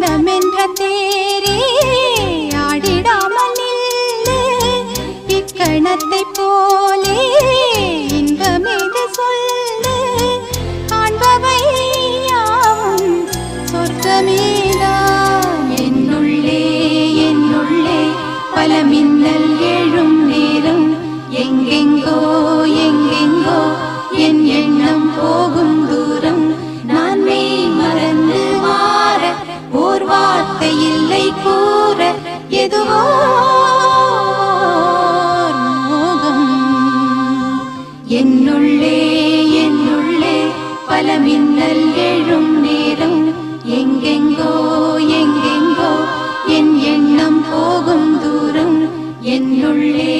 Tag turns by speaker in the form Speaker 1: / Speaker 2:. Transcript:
Speaker 1: மனமென்ற தேரே ஆடிடாமல் நில்லு இக்கணத்தை போலே இன்பமேது சொல்லு காண்பவை யாவும் சொர்க்கமேதான் என்னுள்ளே என்னுள்ளே பல மின்னல் எழும் நேரம் எங்கெங்கோ எங்கெங்கோ என் எண்ணம் போகும் தூரம் நான் மெய் மறந்து மாற ஓர் வார்த்தை இல்லை கூற எதுவோ மோகம் என்னுள்ளே என்னுள்ளே பல மின்னல் எழும் நேரம் எங்கெங்கோ எங்கெங்கோ என் எண்ணம் போகும் தூரம் என்னுள்ளே